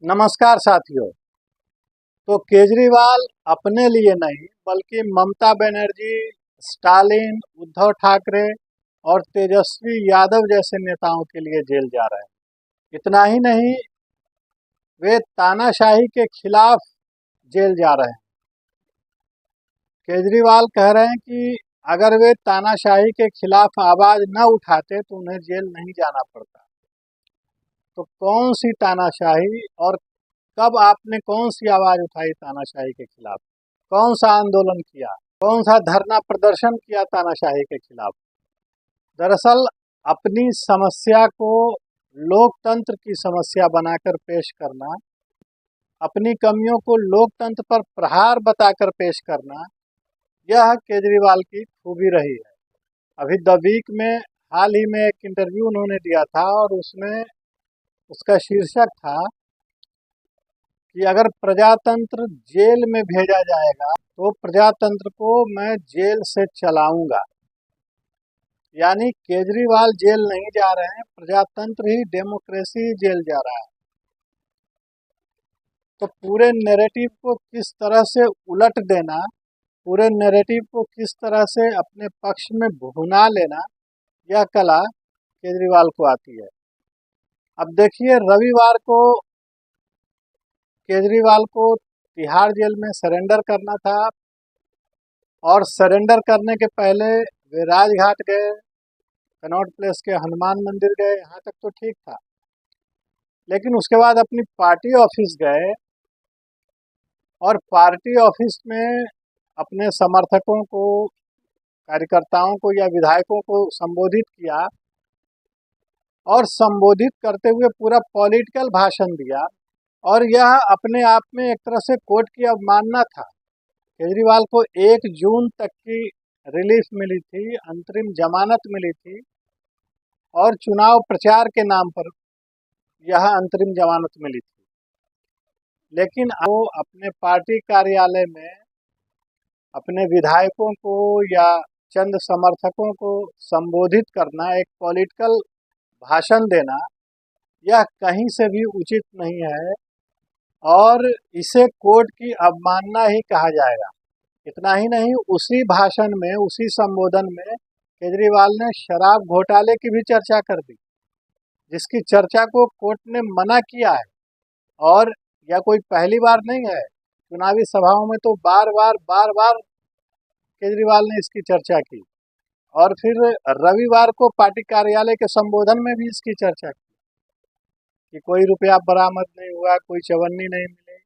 नमस्कार साथियों। तो केजरीवाल अपने लिए नहीं बल्कि ममता बनर्जी, स्टालिन, उद्धव ठाकरे और तेजस्वी यादव जैसे नेताओं के लिए जेल जा रहे हैं। इतना ही नहीं, वे तानाशाही के खिलाफ जेल जा रहे हैं। केजरीवाल कह रहे हैं कि अगर वे तानाशाही के खिलाफ आवाज न उठाते तो उन्हें जेल नहीं जाना पड़ता। तो कौन सी तानाशाही, और कब आपने कौन सी आवाज उठाई तानाशाही के खिलाफ? कौन सा आंदोलन किया? कौन सा धरना प्रदर्शन किया तानाशाही के खिलाफ? दरअसल अपनी समस्या को लोकतंत्र की समस्या बनाकर पेश करना, अपनी कमियों को लोकतंत्र पर प्रहार बताकर पेश करना, यह केजरीवाल की खूबी रही है। अभी द वीक में हाल ही में एक इंटरव्यू उन्होंने दिया था और उसमें उसका शीर्षक था कि अगर प्रजातंत्र जेल में भेजा जाएगा तो प्रजातंत्र को मैं जेल से चलाऊंगा। यानी केजरीवाल जेल नहीं जा रहे हैं, प्रजातंत्र ही, डेमोक्रेसी ही जेल जा रहा है। तो पूरे नैरेटिव को किस तरह से उलट देना, पूरे नैरेटिव को किस तरह से अपने पक्ष में भुना लेना, यह कला केजरीवाल को आती है। अब देखिए, रविवार को केजरीवाल को तिहाड़ जेल में सरेंडर करना था और सरेंडर करने के पहले वे राजघाट गए, कनॉट प्लेस के हनुमान मंदिर गए, यहाँ तक तो ठीक था। लेकिन उसके बाद अपनी पार्टी ऑफिस गए और पार्टी ऑफिस में अपने समर्थकों को, कार्यकर्ताओं को या विधायकों को संबोधित किया और संबोधित करते हुए पूरा पॉलिटिकल भाषण दिया। और यह अपने आप में एक तरह से कोर्ट की अवमानना था। केजरीवाल को 1 जून तक की रिलीफ मिली थी, अंतरिम जमानत मिली थी और चुनाव प्रचार के नाम पर यह अंतरिम जमानत मिली थी। लेकिन वो अपने पार्टी कार्यालय में अपने विधायकों को या चंद समर्थकों को संबोधित करना, एक पॉलिटिकल भाषण देना, यह कहीं से भी उचित नहीं है और इसे कोर्ट की अवमानना ही कहा जाएगा। इतना ही नहीं, उसी भाषण में, उसी संबोधन में केजरीवाल ने शराब घोटाले की भी चर्चा कर दी, जिसकी चर्चा को कोर्ट ने मना किया है। और यह कोई पहली बार नहीं है, चुनावी सभाओं में तो बार बार केजरीवाल ने इसकी चर्चा की और फिर रविवार को पार्टी कार्यालय के संबोधन में भी इसकी चर्चा की कि कोई रुपया बरामद नहीं हुआ, कोई चवन्नी नहीं मिली,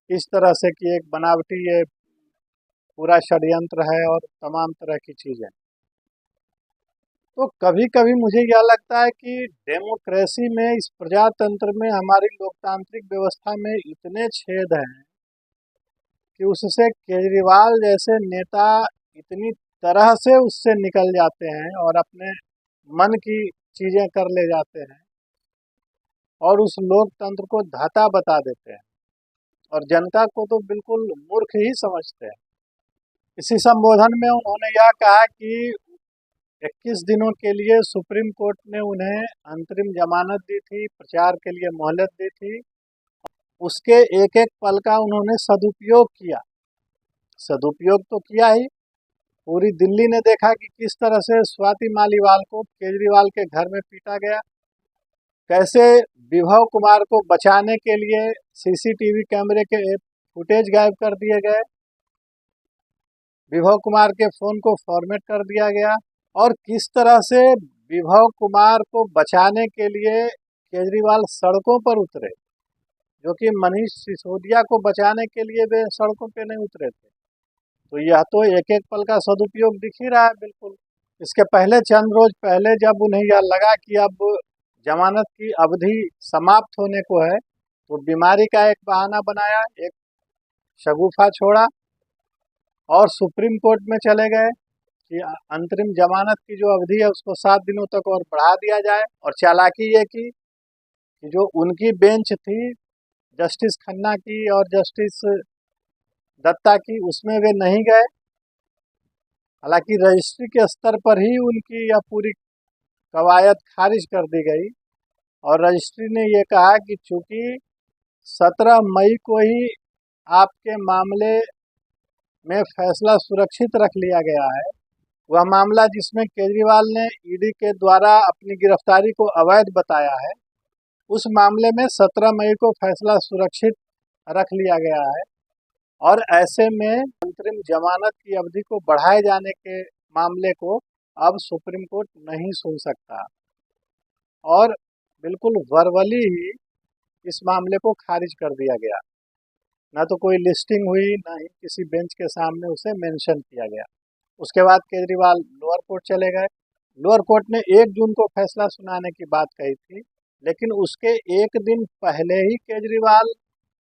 इस तरह से कि एक बनावटी ये पूरा षड्यंत्र है और तमाम तरह की चीज़ें। तो कभी कभी मुझे यह लगता है कि डेमोक्रेसी में, इस प्रजातंत्र में, हमारी लोकतांत्रिक व्यवस्था में इतने छेद हैं कि उससे केजरीवाल जैसे नेता इतनी तरह से उससे निकल जाते हैं और अपने मन की चीज़ें कर ले जाते हैं और उस लोकतंत्र को धाता बता देते हैं और जनता को तो बिल्कुल मूर्ख ही समझते हैं। इसी संबोधन में उन्होंने यह कहा कि 21 दिनों के लिए सुप्रीम कोर्ट ने उन्हें अंतरिम जमानत दी थी, प्रचार के लिए मोहलत दी थी। उसके एक एक पल का उन्होंने सदुपयोग किया। सदुपयोग तो किया ही, पूरी दिल्ली ने देखा कि किस तरह से स्वाति मालीवाल को केजरीवाल के घर में पीटा गया, कैसे विभव कुमार को बचाने के लिए सीसीटीवी कैमरे के फुटेज गायब कर दिए गए, विभव कुमार के फ़ोन को फॉर्मेट कर दिया गया और किस तरह से विभव कुमार को बचाने के लिए केजरीवाल सड़कों पर उतरे, जो कि मनीष सिसोदिया को बचाने के लिए वे सड़कों पे नहीं उतरे थे। तो यह तो एक एक पल का सदुपयोग दिख ही रहा है बिल्कुल। इसके पहले, चंद रोज पहले, जब उन्हें यह लगा कि अब जमानत की अवधि समाप्त होने को है, तो बीमारी का एक बहाना बनाया, एक शगुफा छोड़ा और सुप्रीम कोर्ट में चले गए कि अंतरिम जमानत की जो अवधि है उसको 7 दिनों तक और बढ़ा दिया जाए। और चालाकी ये की कि जो उनकी बेंच थी, जस्टिस खन्ना की और जस्टिस दत्ता की, उसमें वे नहीं गए। हालांकि रजिस्ट्री के स्तर पर ही उनकी यह पूरी कवायद खारिज कर दी गई और रजिस्ट्री ने ये कहा कि चूंकि 17 मई को ही आपके मामले में फैसला सुरक्षित रख लिया गया है, वह मामला जिसमें केजरीवाल ने ईडी के द्वारा अपनी गिरफ्तारी को अवैध बताया है, उस मामले में 17 मई को फैसला सुरक्षित रख लिया गया है और ऐसे में अंतरिम जमानत की अवधि को बढ़ाए जाने के मामले को अब सुप्रीम कोर्ट नहीं सुन सकता और बिल्कुल वर्बली ही इस मामले को खारिज कर दिया गया। ना तो कोई लिस्टिंग हुई, ना ही किसी बेंच के सामने उसे मेंशन किया गया। उसके बाद केजरीवाल लोअर कोर्ट चले गए। लोअर कोर्ट ने 1 जून को फैसला सुनाने की बात कही थी, लेकिन उसके एक दिन पहले ही केजरीवाल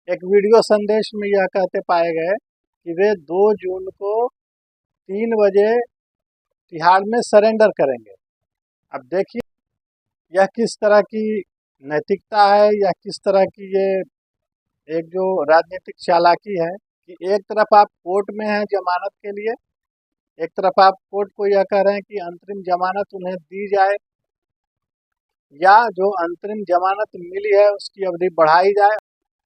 एक वीडियो संदेश में यह कहते पाए गए कि वे 2 जून को 3 बजे तिहाड़ में सरेंडर करेंगे। अब देखिए यह किस तरह की नैतिकता है, यह किस तरह की ये एक जो राजनीतिक चालाकी है कि एक तरफ आप कोर्ट में हैं जमानत के लिए, एक तरफ आप कोर्ट को यह कह रहे हैं कि अंतरिम जमानत उन्हें दी जाए या जो अंतरिम जमानत मिली है उसकी अवधि बढ़ाई जाए।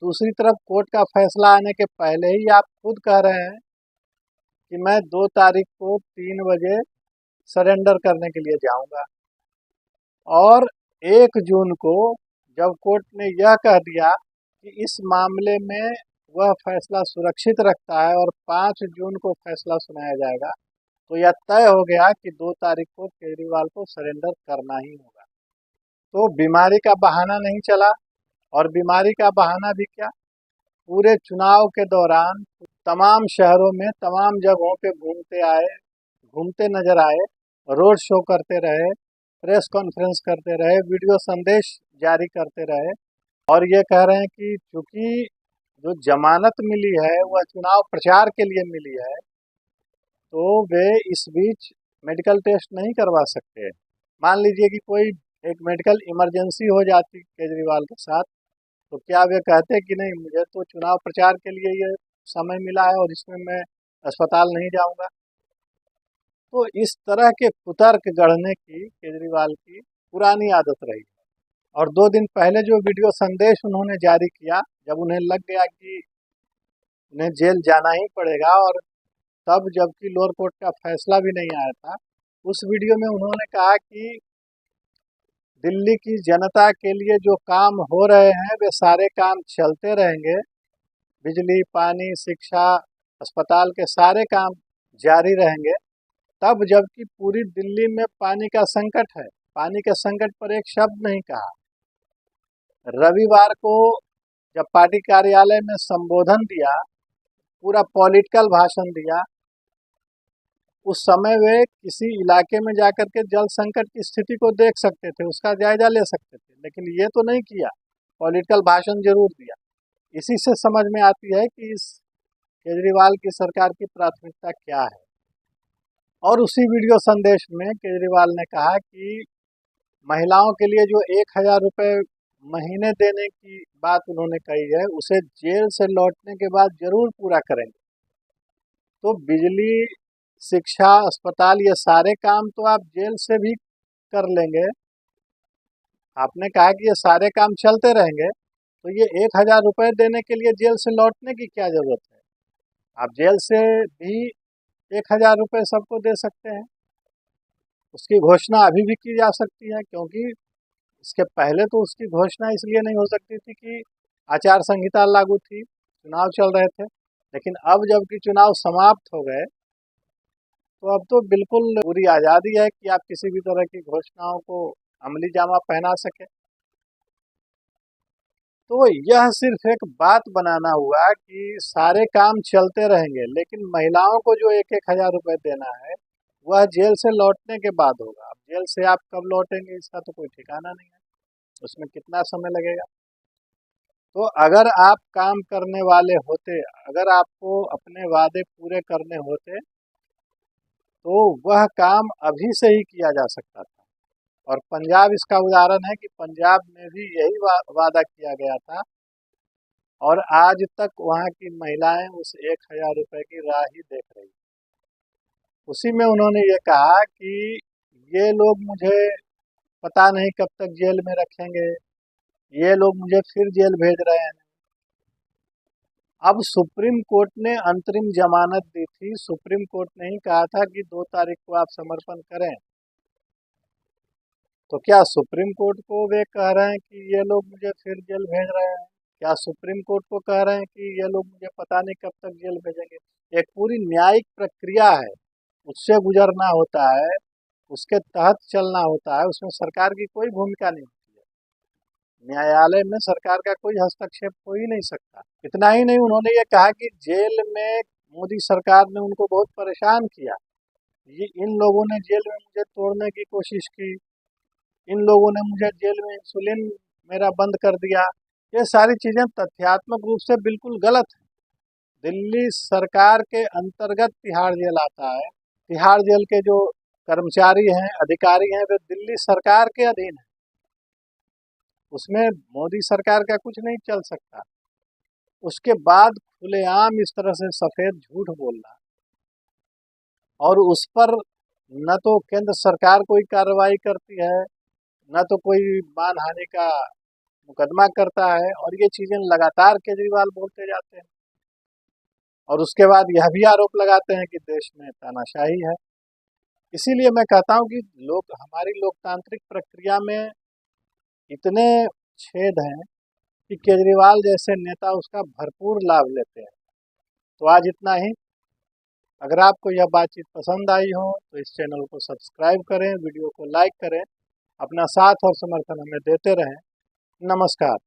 दूसरी तरफ कोर्ट का फैसला आने के पहले ही आप खुद कह रहे हैं कि मैं 2 तारीख को 3 बजे सरेंडर करने के लिए जाऊंगा और 1 जून को जब कोर्ट ने यह कह दिया कि इस मामले में वह फैसला सुरक्षित रखता है और 5 जून को फैसला सुनाया जाएगा, तो यह तय हो गया कि 2 तारीख को केजरीवाल को सरेंडर करना ही होगा। तो बीमारी का बहाना नहीं चला और बीमारी का बहाना भी क्या, पूरे चुनाव के दौरान तमाम शहरों में तमाम जगहों पे घूमते नजर आए, रोड शो करते रहे, प्रेस कॉन्फ्रेंस करते रहे, वीडियो संदेश जारी करते रहे और ये कह रहे हैं कि चूंकि जो जमानत मिली है वह चुनाव प्रचार के लिए मिली है, तो वे इस बीच मेडिकल टेस्ट नहीं करवा सकते। मान लीजिए कि कोई एक मेडिकल इमरजेंसी हो जाती केजरीवाल के साथ, तो क्या वे कहते कि नहीं मुझे तो चुनाव प्रचार के लिए ये समय मिला है और इसमें मैं अस्पताल नहीं जाऊंगा। तो इस तरह के कुतर्क गढ़ने की केजरीवाल की पुरानी आदत रही और 2 दिन पहले जो वीडियो संदेश उन्होंने जारी किया, जब उन्हें लग गया कि उन्हें जेल जाना ही पड़ेगा और तब जबकि लोअर कोर्ट का फैसला भी नहीं आया था, उस वीडियो में उन्होंने कहा कि दिल्ली की जनता के लिए जो काम हो रहे हैं वे सारे काम चलते रहेंगे, बिजली, पानी, शिक्षा, अस्पताल के सारे काम जारी रहेंगे। तब जबकि पूरी दिल्ली में पानी का संकट है, पानी के संकट पर एक शब्द नहीं कहा। रविवार को जब पार्टी कार्यालय में संबोधन दिया, पूरा पॉलिटिकल भाषण दिया, उस समय वे किसी इलाके में जाकर के जल संकट की स्थिति को देख सकते थे, उसका जायजा ले सकते थे, लेकिन ये तो नहीं किया, पॉलिटिकल भाषण जरूर दिया। इसी से समझ में आती है कि इस केजरीवाल की सरकार की प्राथमिकता क्या है। और उसी वीडियो संदेश में केजरीवाल ने कहा कि महिलाओं के लिए जो 1,000 रुपये महीने देने की बात उन्होंने कही है, उसे जेल से लौटने के बाद जरूर पूरा करेंगे। तो बिजली, शिक्षा, अस्पताल, ये सारे काम तो आप जेल से भी कर लेंगे। आपने कहा कि ये सारे काम चलते रहेंगे, तो ये 1,000 रुपये देने के लिए जेल से लौटने की क्या जरूरत है? आप जेल से भी 1,000 रुपये सबको दे सकते हैं। उसकी घोषणा अभी भी की जा सकती है, क्योंकि इसके पहले तो उसकी घोषणा इसलिए नहीं हो सकती थी कि आचार संहिता लागू थी, चुनाव चल रहे थे। लेकिन अब जबकि चुनाव समाप्त हो गए, तो अब तो बिल्कुल पूरी आज़ादी है कि आप किसी भी तरह की घोषणाओं को अमली जामा पहना सके। तो यह सिर्फ एक बात बनाना हुआ कि सारे काम चलते रहेंगे, लेकिन महिलाओं को जो 1,000 रुपये देना है वह जेल से लौटने के बाद होगा। अब जेल से आप कब लौटेंगे इसका तो कोई ठिकाना नहीं है, उसमें कितना समय लगेगा। तो अगर आप काम करने वाले होते, अगर आपको अपने वादे पूरे करने होते, तो वह काम अभी से ही किया जा सकता था। और पंजाब इसका उदाहरण है कि पंजाब में भी यही वादा किया गया था और आज तक वहाँ की महिलाएं उस 1,000 रुपये की राह ही देख रही। उसी में उन्होंने ये कहा कि ये लोग मुझे पता नहीं कब तक जेल में रखेंगे, ये लोग मुझे फिर जेल भेज रहे हैं। अब सुप्रीम कोर्ट ने अंतरिम जमानत दी थी। सुप्रीम कोर्ट ने ही कहा था कि 2 तारीख को आप समर्पण करें। तो क्या सुप्रीम कोर्ट को वे कह रहे हैं कि ये लोग मुझे फिर जेल भेज रहे हैं? क्या सुप्रीम कोर्ट को कह रहे हैं कि ये लोग मुझे पता नहीं कब तक जेल भेजेंगे? एक पूरी न्यायिक प्रक्रिया है, उससे गुजरना होता है, उसके तहत चलना होता है, उसमें सरकार की कोई भूमिका नहीं होती है। न्यायालय में सरकार का कोई हस्तक्षेप हो ही नहीं सकता। इतना ही नहीं, उन्होंने ये कहा कि जेल में मोदी सरकार ने उनको बहुत परेशान किया। ये इन लोगों ने जेल में मुझे तोड़ने की कोशिश की, इन लोगों ने मुझे जेल में इंसुलिन मेरा बंद कर दिया। ये सारी चीज़ें तथ्यात्मक रूप से बिल्कुल गलत है। दिल्ली सरकार के अंतर्गत तिहाड़ जेल आता है। तिहाड़ जेल के जो कर्मचारी हैं, अधिकारी हैं, वे दिल्ली सरकार के अधीन हैं। उसमें मोदी सरकार का कुछ नहीं चल सकता। उसके बाद खुलेआम इस तरह से सफ़ेद झूठ बोलना, और उस पर न तो केंद्र सरकार कोई कार्रवाई करती है, न तो कोई मानहानि का मुकदमा करता है, और ये चीज़ें लगातार केजरीवाल बोलते जाते हैं। और उसके बाद यह भी आरोप लगाते हैं कि देश में तानाशाही है। इसीलिए मैं कहता हूँ कि हमारी लोकतांत्रिक प्रक्रिया में इतने छेद हैं कि केजरीवाल जैसे नेता उसका भरपूर लाभ लेते हैं। तो आज इतना ही। अगर आपको यह बातचीत पसंद आई हो तो इस चैनल को सब्सक्राइब करें, वीडियो को लाइक करें, अपना साथ और समर्थन हमें देते रहें। नमस्कार।